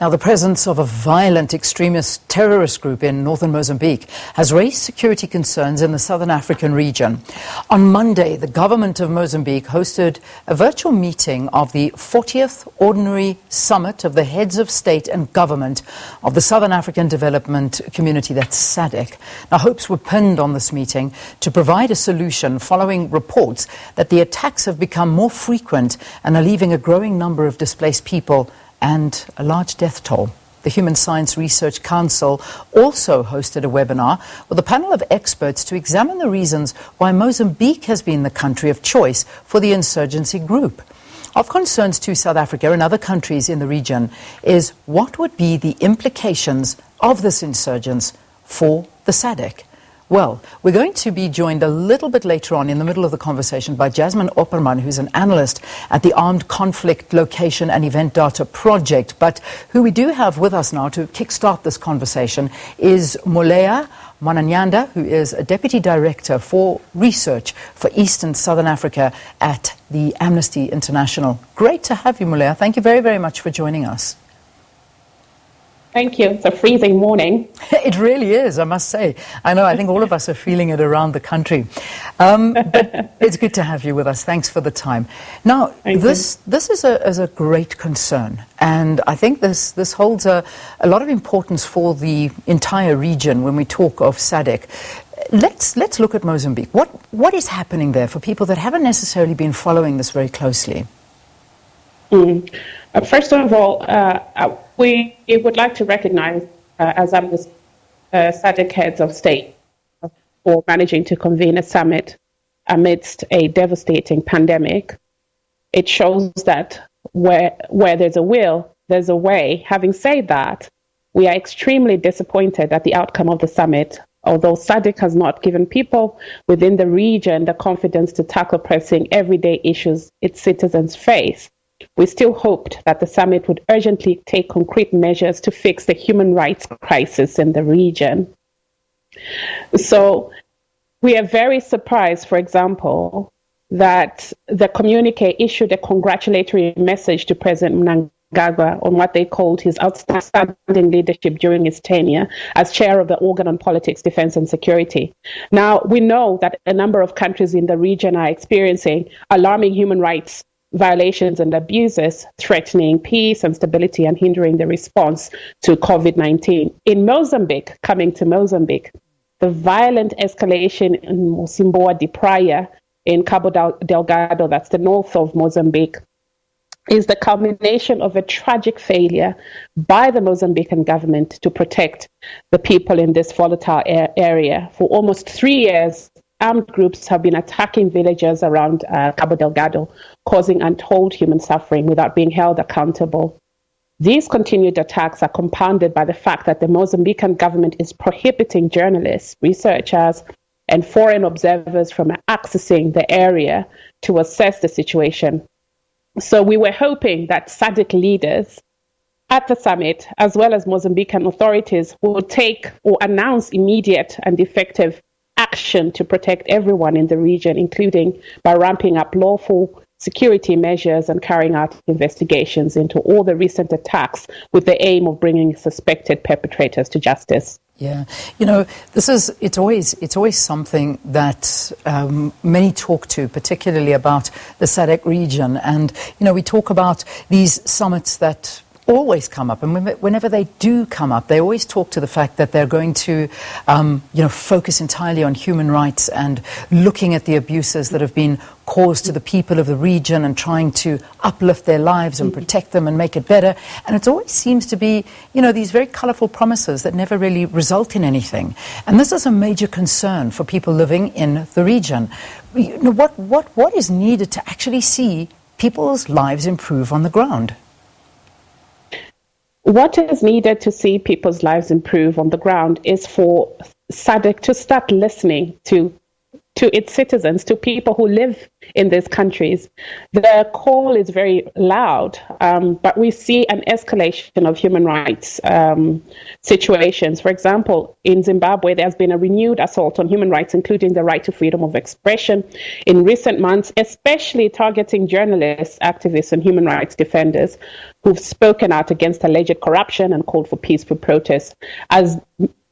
Now, the presence of a violent extremist terrorist group in northern Mozambique has raised security concerns in the southern African region. On Monday, the government of Mozambique hosted a virtual meeting of the 40th Ordinary Summit of the Heads of State and Government of the Southern African Development Community, that's SADC. Now, hopes were pinned on this meeting to provide a solution following reports that the attacks have become more frequent and are leaving a growing number of displaced people and a large death toll. The Human Science Research Council also hosted a webinar with a panel of experts to examine the reasons why Mozambique has been the country of choice for the insurgency group. Of concerns to South Africa and other countries in the region is what would be the implications of this insurgence for the SADC. Well, we're going to be joined a little bit later on in the middle of the conversation by Jasmine Opperman, who's an analyst at the Armed Conflict Location and Event Data Project. But who we do have with us now to kickstart this conversation is Moleya Mananyanda, who is a Deputy Director for Research for East and Southern Africa at the Amnesty International. Great to have you, Moleya. Thank you very, very much for joining us. Thank you. It's a freezing morning. It really is, I must say. I know, I think all of us are feeling it around the country. But it's good to have you with us. Thanks for the time. Now, this is a great concern. And I think this holds a lot of importance for the entire region when we talk of SADC. Let's look at Mozambique. What is happening there for people that haven't necessarily been following this very closely? First of all, we would like to recognize, as Amnesty SADC heads of state, for managing to convene a summit amidst a devastating pandemic. It shows that where there's a will, there's a way. Having said that, we are extremely disappointed at the outcome of the summit. Although SADC has not given people within the region the confidence to tackle pressing everyday issues its citizens face, we still hoped that the summit would urgently take concrete measures to fix the human rights crisis in the region. So we are very surprised, for example, that the communique issued a congratulatory message to President Mnangagwa on what they called his outstanding leadership during his tenure as chair of the Organ on Politics, Defense and Security. Now, we know that a number of countries in the region are experiencing alarming human rights violations and abuses, threatening peace and stability and hindering the response to COVID-19. In Mozambique, coming to Mozambique, the violent escalation in Mocimboa de Praia in Cabo Delgado, that's the north of Mozambique, is the culmination of a tragic failure by the Mozambican government to protect the people in this volatile area. For almost 3 years, armed groups have been attacking villages around Cabo Delgado, causing untold human suffering without being held accountable. These continued attacks are compounded by the fact that the Mozambican government is prohibiting journalists, researchers, and foreign observers from accessing the area to assess the situation. So we were hoping that SADC leaders at the summit, as well as Mozambican authorities, will take or announce immediate and effective action to protect everyone in the region, including by ramping up lawful security measures and carrying out investigations into all the recent attacks with the aim of bringing suspected perpetrators to justice. Yeah, you know, it's always something that many talk to, particularly about the SADC region. And, you know, we talk about these summits that always come up, and whenever they do come up, they always talk to the fact that they're going to, focus entirely on human rights and looking at the abuses that have been caused to the people of the region and trying to uplift their lives and protect them and make it better. And it always seems to be, these very colourful promises that never really result in anything. And this is a major concern for people living in the region. What is needed to actually see people's lives improve on the ground? What is needed to see people's lives improve on the ground is for SADC to start listening to to its citizens, to people who live in these countries. The call is very loud, but we see an escalation of human rights situations. For example, in Zimbabwe, there's been a renewed assault on human rights, including the right to freedom of expression in recent months, especially targeting journalists, activists, and human rights defenders who've spoken out against alleged corruption and called for peaceful protests.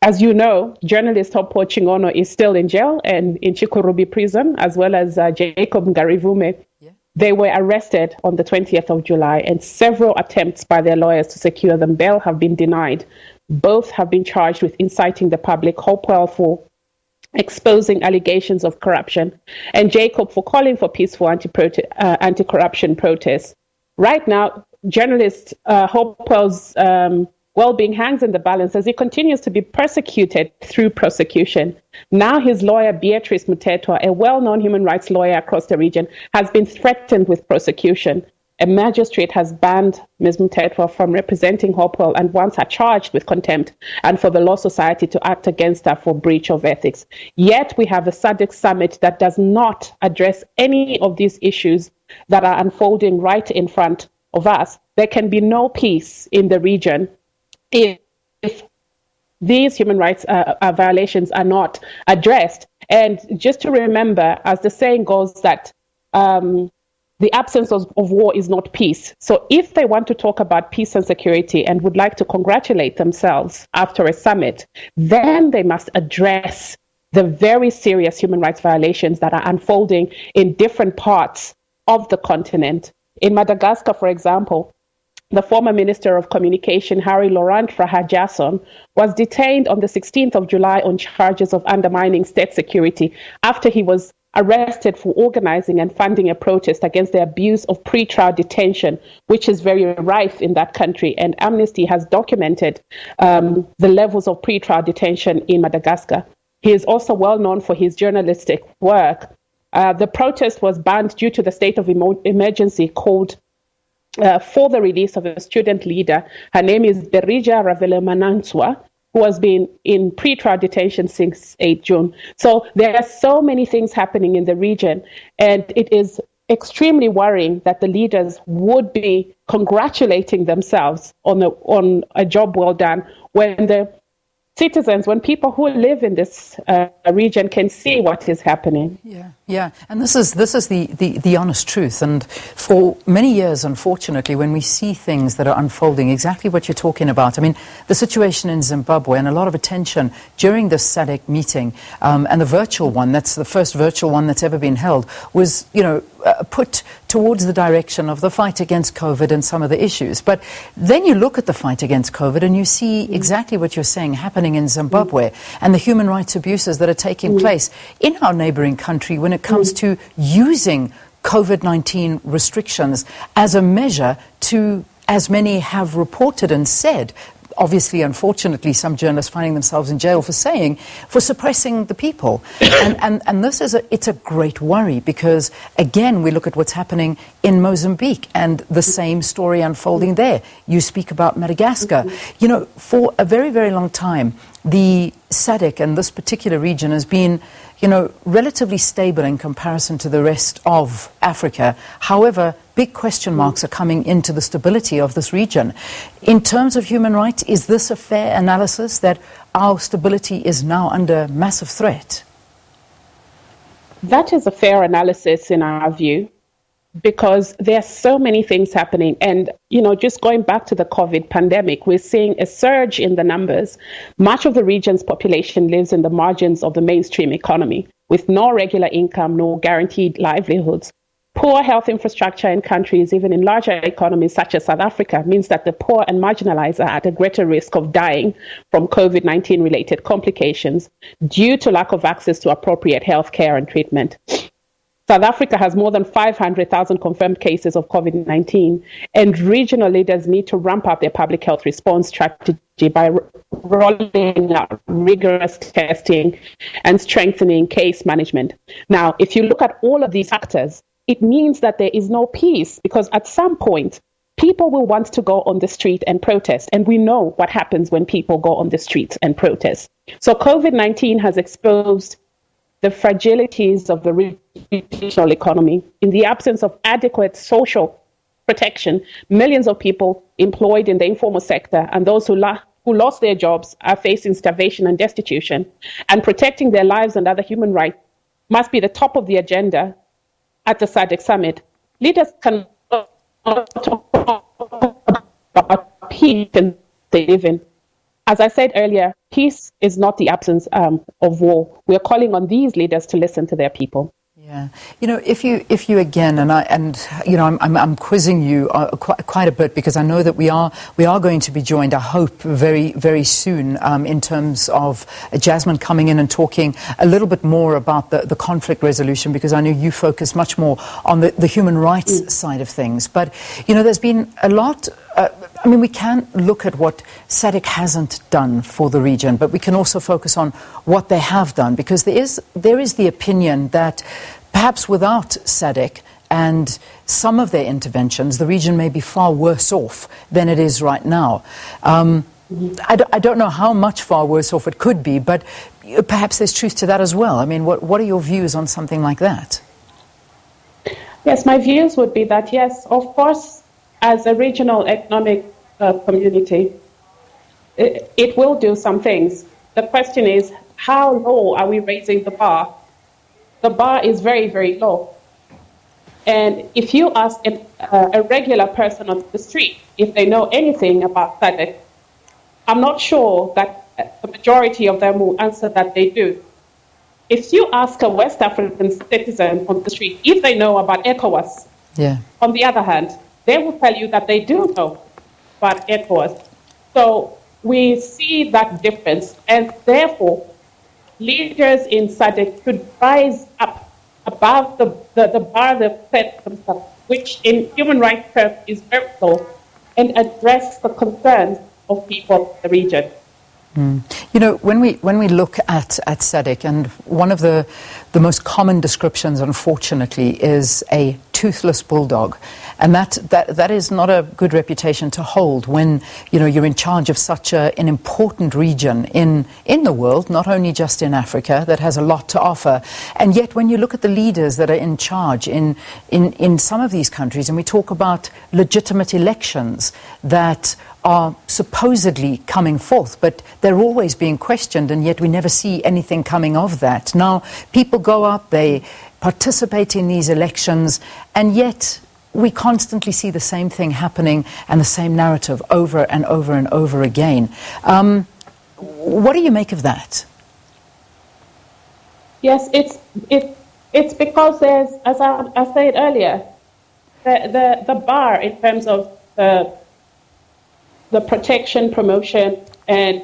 As you know, journalist Hopo Chingono is still in jail and in Chikurubi prison, as well as Jacob Ngarivume. Yeah. They were arrested on the 20th of July, and several attempts by their lawyers to secure them bail have been denied. Both have been charged with inciting the public, Hopewell for exposing allegations of corruption, and Jacob for calling for peaceful anti-corruption protests. Right now, journalist Hopewell's well-being hangs in the balance as he continues to be persecuted through prosecution. Now his lawyer, Beatrice Mutetwa, a well-known human rights lawyer across the region, has been threatened with prosecution. A magistrate has banned Ms. Mutetwa from representing Hopewell and wants her charged with contempt and for the Law Society to act against her for breach of ethics. Yet we have a SADC summit that does not address any of these issues that are unfolding right in front of us. There can be no peace in the region if these human rights violations are not addressed. And just to remember, as the saying goes, that the absence of war is not peace. So if they want to talk about peace and security and would like to congratulate themselves after a summit, then they must address the very serious human rights violations that are unfolding in different parts of the continent. In Madagascar, for example, the former Minister of Communication, Harry Laurent Rahajason, was detained on the 16th of July on charges of undermining state security after he was arrested for organizing and funding a protest against the abuse of pre-trial detention, which is very rife in that country. And Amnesty has documented the levels of pre-trial detention in Madagascar. He is also well known for his journalistic work. The protest was banned due to the state of emergency called for the release of a student leader. Her name is Berija Ravelemanantswa, who has been in pre-trial detention since 8 June. So there are so many things happening in the region, and it is extremely worrying that the leaders would be congratulating themselves on a job well done when the citizens, when people who live in this region can see what is happening. Yeah, and this is the honest truth. And for many years, unfortunately, when we see things that are unfolding, exactly what you're talking about. I mean, the situation in Zimbabwe and a lot of attention during this SADC meeting and the virtual one, that's the first virtual one that's ever been held, was, put towards the direction of the fight against COVID and some of the issues. But then you look at the fight against COVID and you see exactly what you're saying happening in Zimbabwe and the human rights abuses that are taking place in our neighboring country when it comes to using COVID-19 restrictions as a measure to, as many have reported and said, obviously, unfortunately, some journalists finding themselves in jail for suppressing the people. And this is it's a great worry because, again, we look at what's happening in Mozambique and the same story unfolding there. You speak about Madagascar. For a very, very long time, the SADC and this particular region has been relatively stable in comparison to the rest of Africa. However, big question marks are coming into the stability of this region. In terms of human rights, is this a fair analysis that our stability is now under massive threat? That is a fair analysis in our view, because there are so many things happening. And, just going back to the COVID pandemic, we're seeing a surge in the numbers. Much of the region's population lives in the margins of the mainstream economy, with no regular income, no guaranteed livelihoods. Poor health infrastructure in countries, even in larger economies such as South Africa, means that the poor and marginalized are at a greater risk of dying from COVID-19 related complications due to lack of access to appropriate health care and treatment. South Africa has more than 500,000 confirmed cases of COVID-19, and regional leaders need to ramp up their public health response strategy by rolling out rigorous testing and strengthening case management. Now, if you look at all of these factors, it means that there is no peace, because at some point, people will want to go on the street and protest. And we know what happens when people go on the streets and protest. So COVID-19 has exposed the fragilities of the regional economy. In the absence of adequate social protection, millions of people employed in the informal sector and those who lost their jobs are facing starvation and destitution. And protecting their lives and other human rights must be the top of the agenda at the SADC summit. Leaders can talk about peace they live in. As I said earlier, peace is not the absence of war. We are calling on these leaders to listen to their people. Yeah, if you again, I'm quizzing you quite a bit, because I know that we are going to be joined, I hope, very, very soon, in terms of Jasmine coming in and talking a little bit more about the conflict resolution, because I know you focus much more on the human rights side of things. But there's been a lot. We can look at what SADC hasn't done for the region, but we can also focus on what they have done, because there is the opinion that perhaps without SADC and some of their interventions, the region may be far worse off than it is right now. I don't know how much far worse off it could be, but perhaps there's truth to that as well. What are your views on something like that? Yes, my views would be that, yes, of course, as a regional economic community, it will do some things. The question is, how low are we raising the bar? The bar is very, very low. And if you ask a regular person on the street if they know anything about SADC, I'm not sure that the majority of them will answer that they do. If you ask a West African citizen on the street if they know about ECOWAS, on the other hand, they will tell you that they do know about ECOWAS. So we see that difference, and therefore leaders in SADC should rise up above the bar they've set themselves, which in human rights terms is very low, and address the concerns of people in the region. When we look at SADC, and one of the most common descriptions, unfortunately, is a toothless bulldog, and that is not a good reputation to hold when you're in charge of such an important region in the world, not only just in Africa, that has a lot to offer. And yet, when you look at the leaders that are in charge in some of these countries, and we talk about legitimate elections that are supposedly coming forth, but they're always being questioned, and yet we never see anything coming of that. Now, people go up, they participate in these elections, and yet we constantly see the same thing happening and the same narrative over and over and over again. What do you make of that? Yes, it's because there's, as I said earlier, the bar in terms of the protection, promotion, and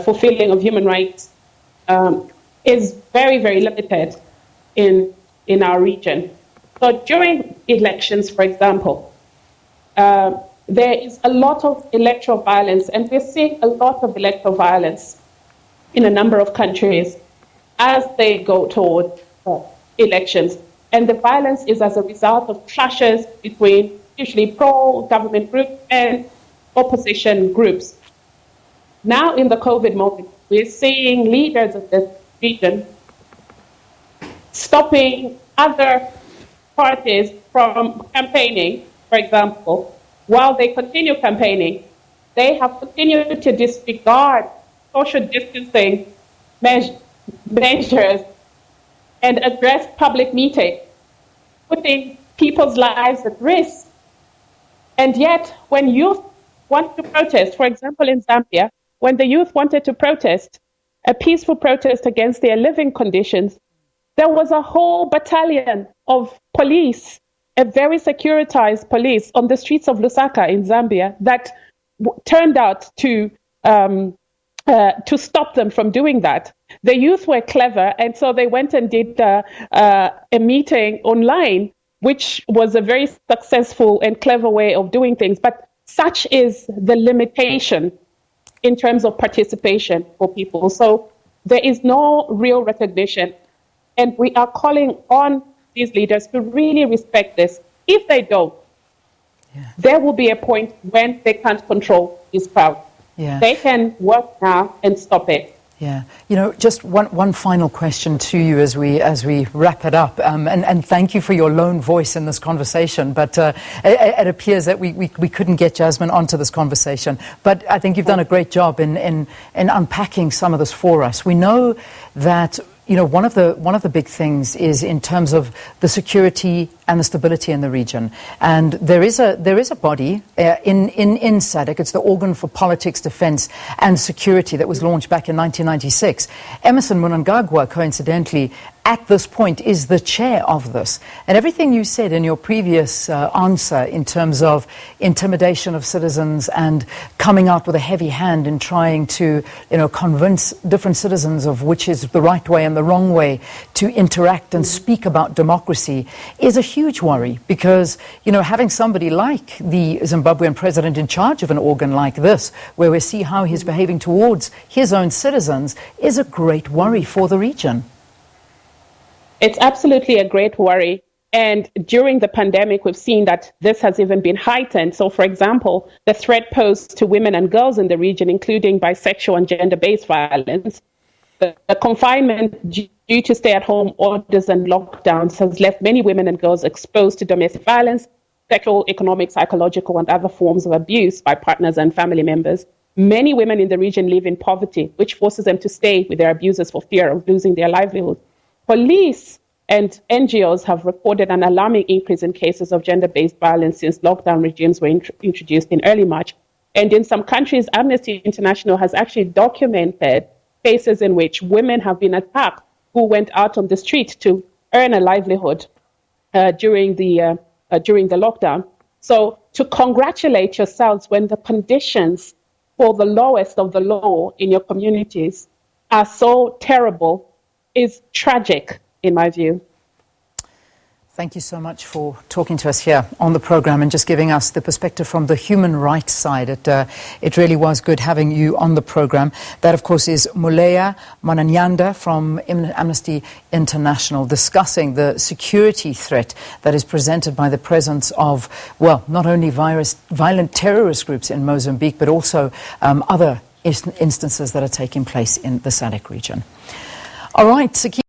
fulfilling of human rights is very, very limited in our region. So during elections, for example, there is a lot of electoral violence, and we're seeing a lot of electoral violence in a number of countries as they go toward elections. And the violence is as a result of clashes between usually pro-government groups and opposition groups. Now, in the COVID moment, we're seeing leaders of this region stopping other parties from campaigning, for example. While they continue campaigning, they have continued to disregard social distancing measures and address public meetings, putting people's lives at risk. And yet, when youth want to protest, for example, in Zambia, when the youth wanted to protest, a peaceful protest against their living conditions, there was a whole battalion of police, a very securitized police on the streets of Lusaka in Zambia that turned out to stop them from doing that. The youth were clever, and so they went and did a meeting online, which was a very successful and clever way of doing things. But such is the limitation in terms of participation for people. So there is no real recognition. And we are calling on these leaders to really respect this. If they don't, there will be a point when they can't control this crowd. They can work now and stop it. Yeah, just one final question to you as we wrap it up, and thank you for your lone voice in this conversation. But it appears that we couldn't get Jasmine onto this conversation. But I think you've done a great job in unpacking some of this for us. We know that one of the big things is in terms of the security and the stability in the region. And there is a body in SADC. It's the Organ for Politics, Defense and Security that was launched back in 1996. Emerson Mnangagwa, coincidentally, at this point is the chair of this. And everything you said in your previous answer in terms of intimidation of citizens and coming out with a heavy hand in trying to convince different citizens of which is the right way and the wrong way to interact and speak about democracy is a huge worry, because having somebody like the Zimbabwean president in charge of an organ like this, where we see how he's behaving towards his own citizens, is a great worry for the region. It's absolutely a great worry. And during the pandemic, we've seen that this has even been heightened. So, for example, the threat posed to women and girls in the region, including bisexual and gender-based violence, the confinement due to stay-at-home orders and lockdowns has left many women and girls exposed to domestic violence, sexual, economic, psychological, and other forms of abuse by partners and family members. Many women in the region live in poverty, which forces them to stay with their abusers for fear of losing their livelihood. Police and NGOs have reported an alarming increase in cases of gender-based violence since lockdown regimes were introduced in early March. And in some countries, Amnesty International has actually documented cases in which women have been attacked who went out on the street to earn a livelihood during the lockdown. So to congratulate yourselves when the conditions for the lowest of the low in your communities are so terrible is tragic, in my view. Thank you so much for talking to us here on the program and just giving us the perspective from the human rights side. It really was good having you on the program. That, of course, is Muleya Mananyanda from Amnesty International, discussing the security threat that is presented by the presence of, well, not only violent terrorist groups in Mozambique, but also other instances that are taking place in the SADC region. All right, Saki.